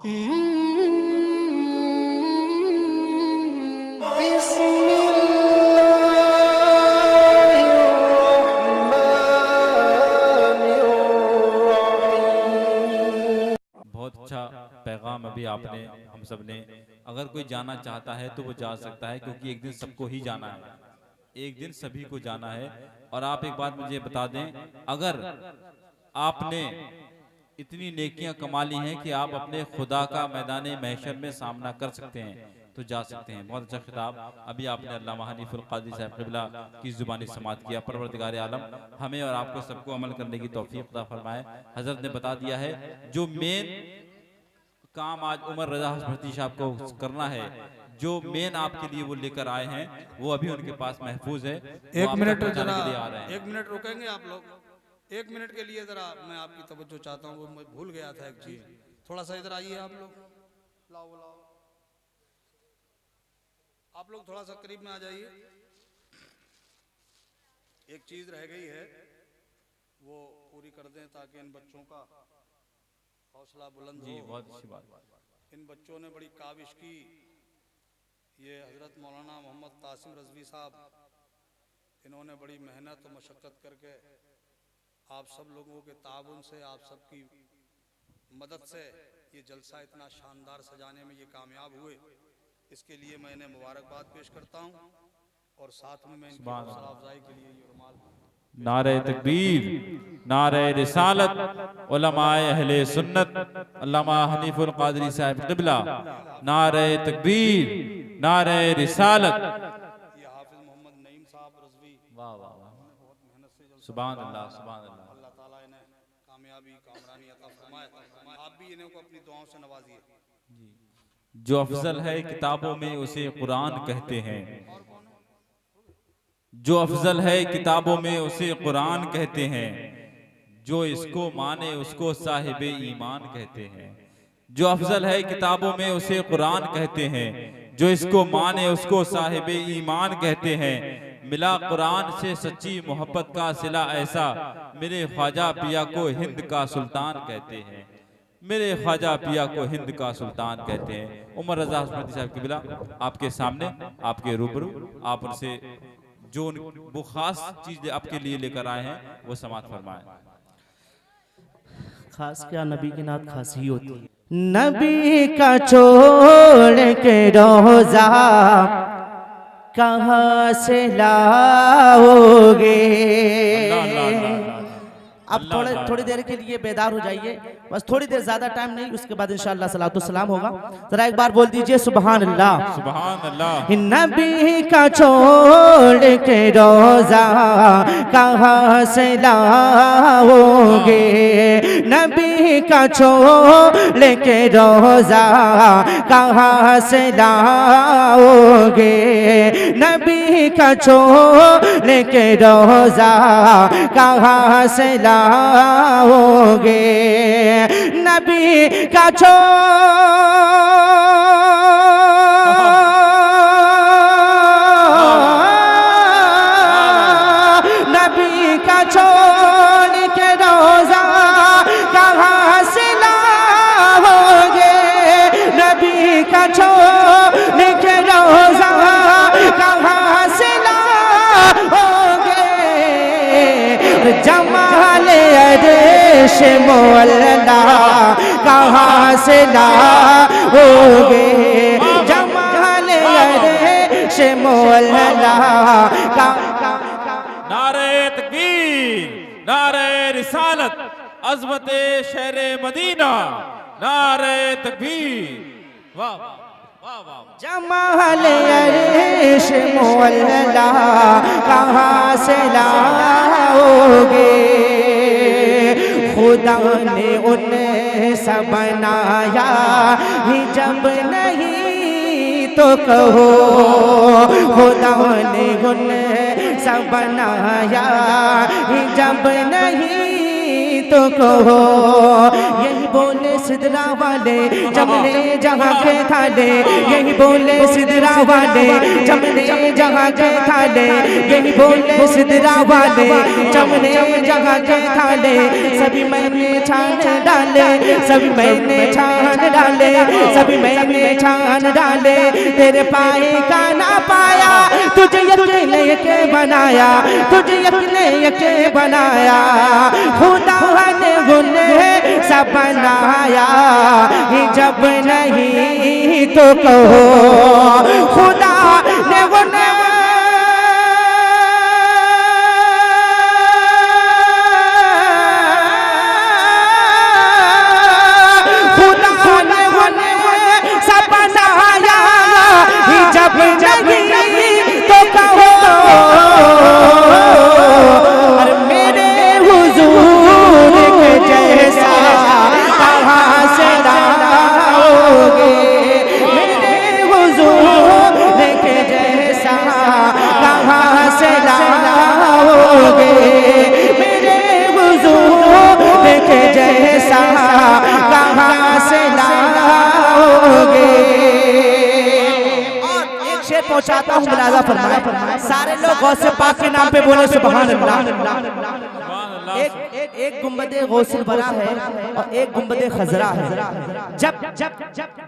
बहुत अच्छा पैगाम अभी आपने हम सब ने। अगर कोई जाना चाहता है तो वो जा सकता है, क्योंकि एक दिन सबको ही जाना है, एक दिन सभी को जाना है। और आप एक बात मुझे बता दें, अगर आपने इतनी नेकियां कमा ली हैं कि आप अपने खुदा का मैदान महशर में सामना कर सकते हैं, तो जा सकते हैं। बहुत अच्छा खिताब अभी आपने अल्लामा हनीफुल क़ादरी साहब क़िबला की ज़ुबानी समात किया। परवरदिगार आलम हमें और आपको सबको अमल करने की तौफीक अता फरमाए। हज़रत ने बता दिया है जो मेन काम आज उमर रज़ा हस्बती साहब को करना है, जो मेन आपके लिए वो लेकर आए हैं, वो अभी उनके पास महफूज है। एक मिनट जरा, के लिए आ रहे हैं। 1 मिनट रुकेंगे आप लोग? 1 मिनट के लिए जरा मैं आपकी तवज्जो चाहता हूँ, वो मैं भूल गया था एक चीज। थोड़ा सा इधर आइए आप लोग, लाओ लाओ, आप लोग थोड़ा सा करीब में आ जाइए। एक चीज रह गई है, वो पूरी कर दें ताकि इन बच्चों का हौसला बुलंद हो। बहुत अच्छी बात। इन बच्चों ने बड़ी काविश की। ये हजरत मौलाना मोहम्मद कासिम रजवी साहब, इन्होंने बड़ी मेहनत और मशक्क़त करके आप सब लोगों के ताउन से, आप सबकी मदद से ये जलसा इतना शानदार सजाने में ये कामयाब हुए। इसके लिए मैं इन्हें मुबारकबाद पेश करता हूँ और साथ में मैं इनकी हौसला अफजाई के लिए ये रुमाल। नारे तकबीर, नारे रिसालत, उलमाए अहले सुन्नत, अल्लामा हनीफुल क़ादरी साहब क़िबला, नारे तकबीर, नारे रिसालत। ये हाफिज मोहम्मद नईम साहब रज़वी, वाह वाह वाह, बहुत मेहनत से सुभान अल्लाह, सुभान अल्लाह। अल्लाह ताला इन्हें कामयाबी कामरानी अता फरमाए। आप भी इन्हें को अपनी दुआओं से नवाजिए। जो अफजल है किताबों में उसे कुरान कहते हैं, जो अफजल है किताबों में उसे कुरान कहते हैं, जो इसको माने उसको साहिब ईमान कहते हैं। जो अफजल है किताबों में उसे कुरान कहते हैं, जो इसको माने उसको साहिब ईमान कहते हैं। मिला कुरान से सच्ची मोहब्बत का सिला ऐसा, मेरे ख्वाजा पिया को हिंद का सुल्तान कहते हैं, मेरे ख्वाजा पिया को हिंद का सुल्तान कहते हैं। उमर रज़ा हस्बती साहब क़िबला आपके सामने, आपके रूबरू, आप उनसे जो वो खास चीज आपके लिए लेकर आए हैं वो समात फरमाएं। खास क्या, नबी की नात खास ही होती है। नबी का छोड़ के रोजा कहाँ से लाओगे? अब थोड़ी देर के लिए बेदार हो जाइए, बस थोड़ी देर, ज्यादा टाइम नहीं, उसके बाद इंशाअल्लाह सलातो सलाम होगा। जरा एक बार बोल दीजिए सुभान अल्लाह, सुभान अल्लाह। नबी का छोड़ के रोजा कहाँ से लाओगे? नबी का छोड़ के रोजा कहाँ से लाओगे? नबी का छोड़ के रोजा कहाँ से लाओगे? नबी का नबी का छोड़ के रोजा कहाँ से लाओगे? नबी का छोड़ के रोजा कहाँ से लाओगे? जमाल अर्श मौला कहाँ से लाओगे? जमाल अर्श मौला नारे तकबीर, नारे रिसालत, अज़मत शहर मदीना, नारे तकबीर, वाह वाह वाह। जमाल अर्श मौला कहाँ से लाओगे? खुदा ने उन्हें सब बनाया ही जब नहीं तो कहो, खुदा ने उन्हें सब बनाया ही जब नहीं तो कहो। यही बोले सिदरा वाले जमने जहाँ के थाले, यही बोले सिदरा वाले जमने जहाँ के थाले, यही बोले सिदरा वाले जमने जहाँ के थाले। सभी मैंने छान डाले, सभी मैंने छान डाले, सभी मैंने छान डाले। तेरे पाए का ना पाया, तुझे यकीन के बनाया, तुझे यकीन के बनाया। खुदा ने गुने सब बनाया, जब नहीं तो कहो। खुदा ने गुने जब नहीं तो कहो। और मेरे हुजूर के जैसा कहाँ से लाओगे, मेरे हुजूर के जैसा कहाँ से लाओगे, मेरे हुजूर के जैसा कहाँ से लाओगे। पहुंचाता हूँ मुलाजा फरमाए, सारे लोग गौसे पाक के नाम पे बोले सुभान अल्लाह। एक गुंबदे गौसुल बरा है और एक गुंबदे खजरा है। जब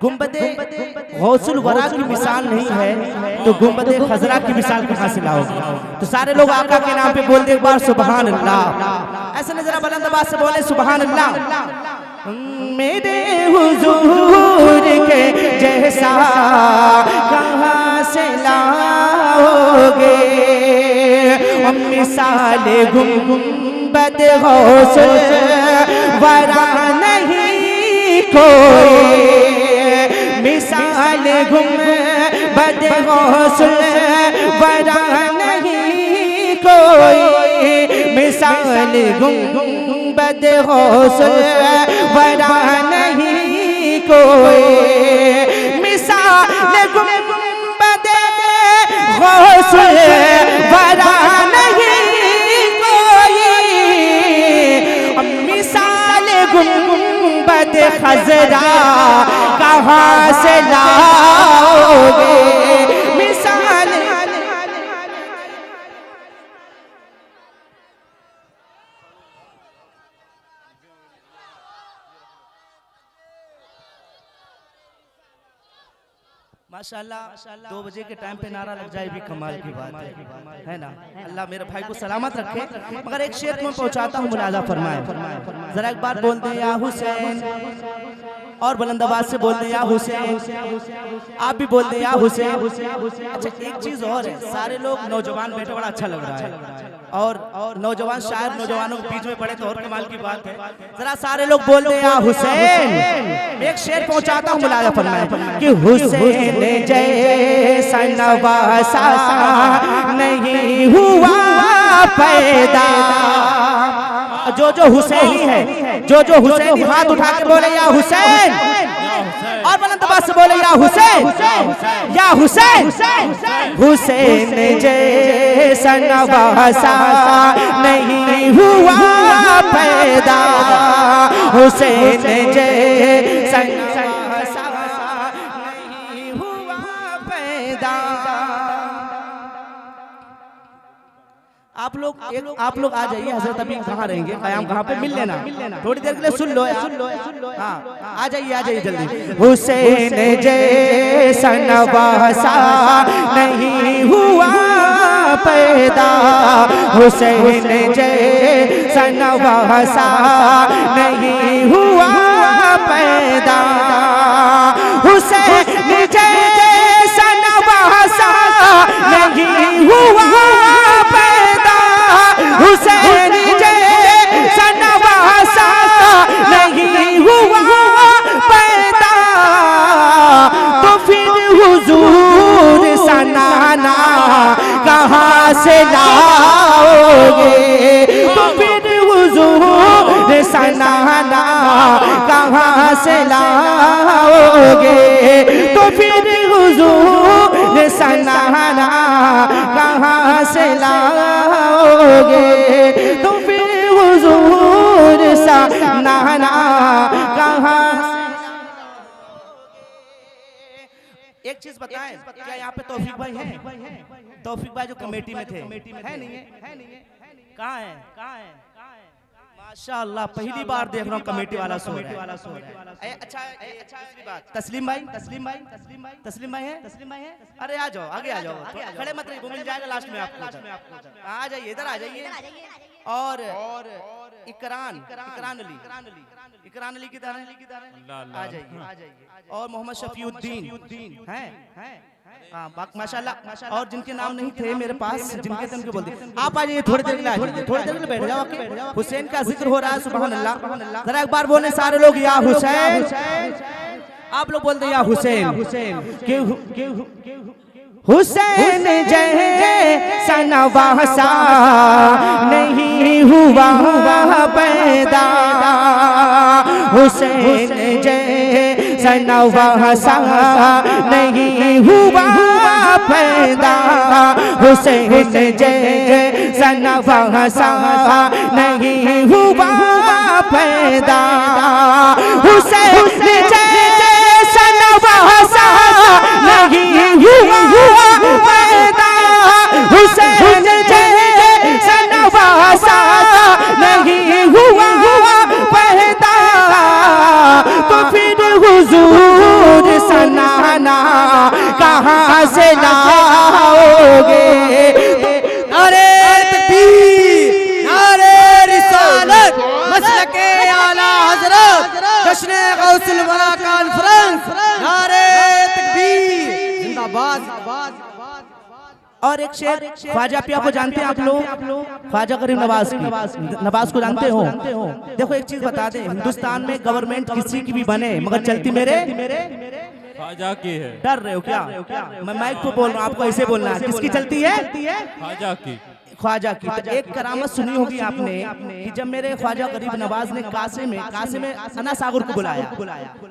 गुंबदे गौसुल बरा की मिसाल नहीं है तो गुंबदे खजरा की मिसाल कहाँ से लाओगे। तो सारे लोग आका के नाम पे बोलते एक बार सुभान अल्लाह। ऐसे नजरा बुलंद आवाज से बोले सुभान अल्लाह। मेरे हुजूर के जैसा कहाँ से लाओगे। मिसाल गुंबद गौसुल वरा नहीं कोई, मिसाल गुंबद गौसुल वरा नहीं कोई, मिसाल गुंबद गौसुल वरा नहीं कोई, मिसाल गुंबद गौसुल वरा नहीं कोई, मिसाल गुंबद खजरा कहाँ से लाओगे। मिसाल माशाल्लाह 2 बजे के टाइम पे नारा लग जाए भी कमाल की बात है ना। अल्लाह मेरे भाई को सलामत रखे। मगर एक शेर में पहुंचाता हूँ मुलाजा फरमाए, जरा एक बार बोल दे या हुसैन, और बुलंद आवाज से बोल दे या हुसैन। आप भी बोल दे या हुसैन। अच्छा एक चीज और है, सारे लोग नौजवान बैठे बड़ा अच्छा लग रहा है और नौजवान शायर नौजवानों के बीच में पड़े तो और कमाल की बात है। जरा सारे लोग बोल दे या हुसैन। एक शेर पहुंचाता हूँ मुलाजा फरमाए कि हुसैन जैसा नवासा नहीं हुआ पैदा। जो हुसैनी है, जो हुसैनी हाथ उठा के बोले या हुसैन, और बुलंद आवाज से बोले या हुसैन, या हुसैन। हुसैन जैसा नवासा नहीं हुआ पैदा, हुसैन जैसा नवासा नहीं हुआ पैदा। आप लोग आ जाइए, हजरत अभी कहाँ रहेंगे, कयाम कहाँ पे, मिल लेना, थोड़ी देर के लिए सुन लो यार। हाँ आ जाइए जल्दी। हुसैन जैसा नवासा नहीं हुआ पैदा, हुसैन जैसा नवासा नहीं हुआ पैदा, हुसैन जैसा नवासा नहीं हुआ पैदा, हुसैन जैसा नवासा नहीं हुआ पैदा। तो फिर हुजूर सा नाना कहाँ से लाओगे, तो फिर हुजूर सा नाना कहाँ से लाओगे, तो फिर हुजूर सा नाना कहाँ से लाओगे, तो फिर हुजूर सा एक चीज बताएं, क्या यहाँ पे तौफीक भाई हैं? तौफीक भाई जो कमेटी में थे, है नहीं है? कहाँ है? माशाअल्लाह, पहली बार देख रहा हूँ कमेटी वाला सो रहा है। अच्छा बात, तस्लीम भाई है? अरे आ जाओ, आगे आ जाओ, खड़े मत रहिए, वो मिल जाएगा लास्ट में आपको। आ जाइए, इधर आ जाइए। और इकरान अली की तरह आ जाइए। और मोहम्मद शफीउद्दीन हैं? हाँ, माशाल्लाह। और जिनके नाम नहीं थे मेरे पास, जिनके थे उनके बोल दिए। आप आ जाइए, थोड़ी देर के लिए बैठ जाओ। हुसैन का जिक्र हो रहा है, सुभान अल्लाह। जरा एक बार बोले सारे लोग, या हुसैन। आप लोग बोलते या हुसैन। हुसैन जैसा नवासा नहीं हुआ पैदा, हुसैन जैसा नवासा नहीं हुआ पैदा, हुसैन जैसा नवासा नहीं हुआ पैदा, हुसैन जैसा नवासा नहीं हुआ पैदा, हुसैन जैसा नवासा नहीं हुआ पैदा, तो फिर हुजूर सनाना कहाँ से लाओगे? नारे तकबीर, नारे रिसालत, मसलके आला हजरत, जश्न गौसुल वरा कॉन्फ्रेंस, नारे तकबीर, जिंदाबाद। और एक शेर ख्वाजा पिया को जानते हैं आप लोग? ख्वाजा गरीब नवाज को जानते हो? देखो एक चीज बता दें, हिंदुस्तान में गवर्नमेंट किसी की भी बने मगर चलती मेरे ख्वाजा की है। डर रहे हो क्या? मैं माइक पे बोल रहा हूँ, आपको ऐसे बोलना है। किसकी चलती है? ख्वाजा की। तो एक करामत सुनी होगी आपने कि जब मेरे ख्वाजा गरीब नवाज ने कासे में अना सागर को बुलाया,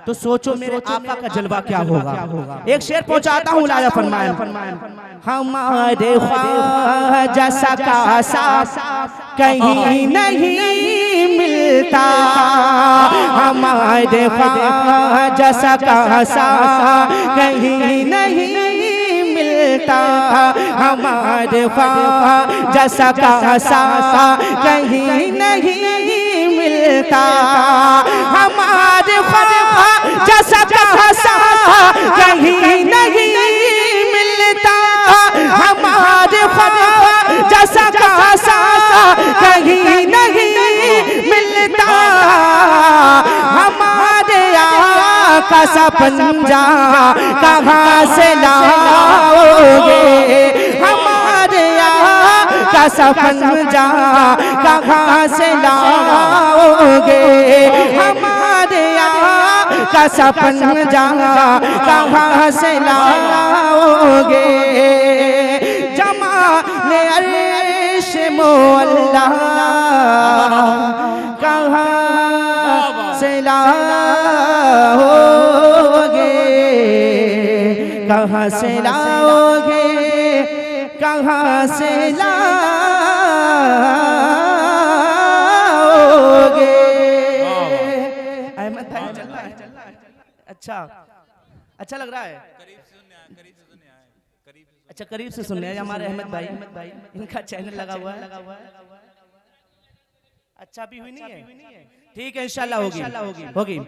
तो सोचो मेरे आका का जलवा क्या होगा। एक शेर पहुंचाता हूँ, लाया फरमाया, हमारे ख्वाजा का साथ कहीं नहीं मिलता, हमारे ख्वाजा का साथ कहीं नहीं मिलता, हमारे ख्वाजा का साथ कहीं नहीं मिलता, हमारे ख्वाजा का साथ कहीं नहीं मिलता, हमारे ख्वाजा का साथ कहीं नहीं मिलता, हमारे आका सा पंजा कहाँ से लाओगे? हमारे आका सा पंजा कहाँ से लाओगे? हमारे आका सा पंजा कहाँ से लाओगे? जमाने अर्श मौला कहाँ से लाओगे? कहाँ से लाओगे? कहाँ से लाओगे? अहमद भाई चल रहा है? अच्छा लग रहा है। अच्छा, करीब से सुनने हैं हमारे अहमद भाई, इनका चैनल लगा हुआ है। अच्छा भी हुई नहीं है? ठीक है, इंशाल्लाह होगी।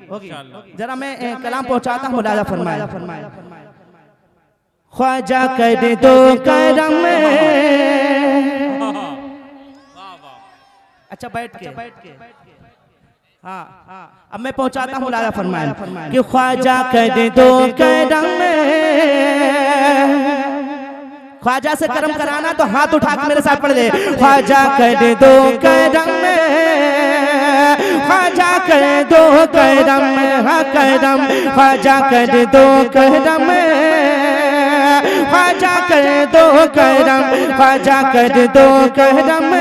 जरा मैं कलाम पहुंचाता हूँ, मुलाजा फरमाया। ख्वाजा कर दो करम। अच्छा बैठ के हाँ, अब मैं पहुंचाता हूँ, मुलाजा फरमाया कि ख्वाजा कर दो करम। ख्वाजा से करम कराना तो हाथ उठा के मेरे साथ पढ़ ले। ख्वाजा कर दो करम, ख्वाजा कर दो करम, हाँ करम, ख्वाजा कर दो करम, ख्वाजा कर दो करम, ख्वाजा कर दो करम,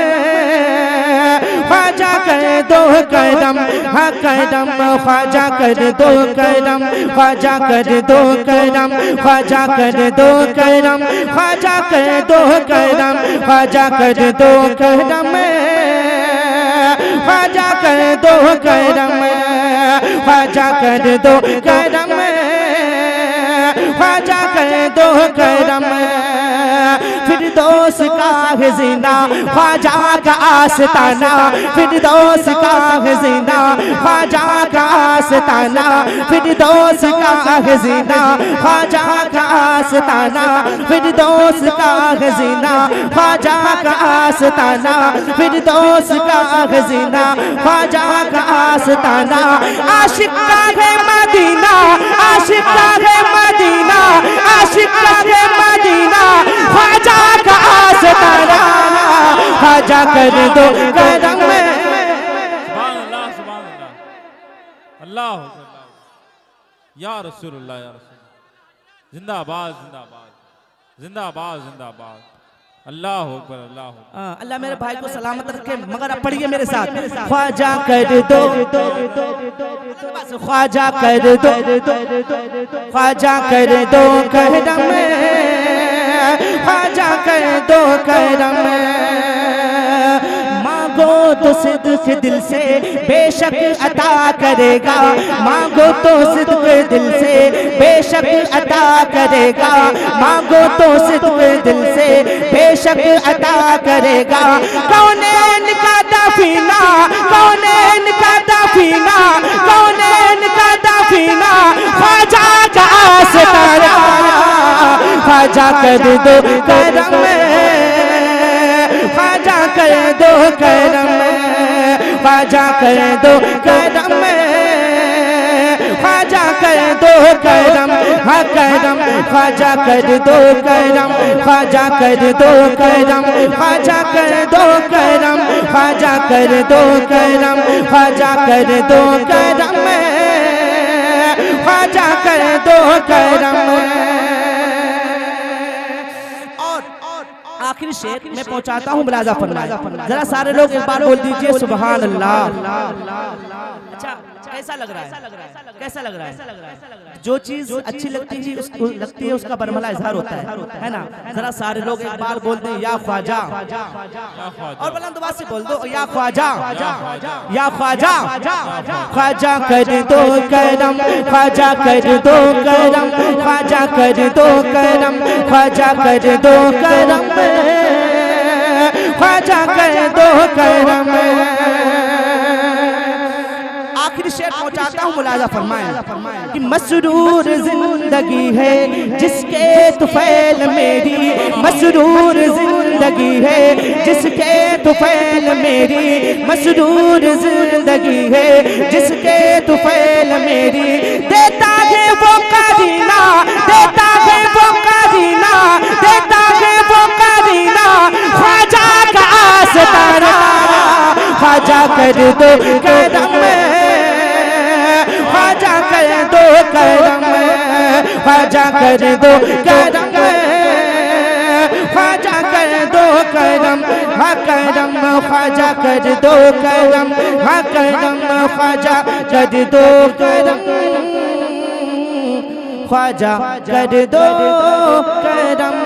ख्वाजा कर दो करम, हाँ करम, ख्वाजा कर दो करम, ख्वाजा कर दो करम, ख्वाजा कर दो करम, ख्वाजा कर दो करम, ख्वाजा कर दो करम, ख्वाजा कर दो करम, ख्वाजा कर दो करम, ख्वाजा कर दो करम, फिरदौस का खजीना ख्वाजा का आस्ताना, फिरदौस का खजीना ख्वाजा का आस्ताना, फिरदौस का खजीना ख्वाजा का आस्ताना, फिरदौस का खजीना ख्वाजा का आस्ताना, फिरदौस का खजीना ख्वाजा का आस्ताना। आशिक का है मदीना, आशिक का है मदीना, आशिक का है मदीना, ख्वाजा का आस्ताना, ख्वाजा कर दो करम में। सुभान अल्लाह, सुभान अल्लाह, अल्लाह हू अकबर, या रसूलुल्लाह, या रसूल, जिंदाबाद जिंदाबाद जिंदाबाद जिंदाबाद, अल्लाह हू अकबर, अल्लाह हू अकबर। अल्लाह मेरे भाई को सलामत रखे। मगर अब पढ़िए मेरे साथ, ख्वाजा कर दो, ख्वाजा कर दो, ख्वाजा कर दो करम में, ख्वाजा कर दो करम में। मांगो तो सिद्क दिल से बेशक अता करेगा, मांगो तो सिद्क दिल से बेशक अता करेगा, मांगो तो सिद्क दिल से बेशक अता करेगा। कौनैन का दफीना, कौनैन का दफीना, कौनैन का दफीना, ख्वाजा का आस्ताना, ख्वाजा कर दो करम में, ख्वाजा कर दो करम में, ख्वाजा कर दो करम में, ख्वाजा कर दो करम, हाँ करम, ख्वाजा कर दो करम, ख्वाजा कर दो करम, ख्वाजा कर दो करम, ख्वाजा कर दो करम, ख्वाजा कर दो करम में, ख्वाजा कर दो करम। आखिरी शेर मैं पहुंचाता हूँ, मुलाजा फरमाए। जरा सारे लोग एक बार बोल दीजिए सुभान अल्लाह। अच्छा कैसा लग रहा है, कैसा लग रहा है? जो चीज अच्छी लगती है उसका बरमला इजहार होता है ना। जरा सारे लोग एक बार बोल दें या ख्वाजा, और बुलंद आवाज से बोल दो या ख्वाजा, या ख्वाजा, ख्वाजा कर दो करम, ख्वाजा कर दो करम, ख्वाजा कर दो करम, ख्वाजा कर दो करम, ख्वाजा कर दो करम। आखिरी शेर पहुंचाता हूँ, मुलाजा फरमाएं कि मसरूर जिंदगी है जिसके तुफैल मेरी, मसरूर जिंदगी है जिसके तुफैल मेरी, मसरूर जिंदगी है जिसके तुफैल मेरी। देता है वो करीना, देता है वो करीना, देता है वो करीना, ख्वाजा का आस्ताना, ख्वाजा कर दो करम में, ख्वाजा कर दो करम, ख्वाजा कर दो करम, ख्वाजा कर दो करम, हाँ करम, ख्वाजा कर दो करम, हाँ करम, ख्वाजा कर दो करम, ख्वाजा कर दो करम।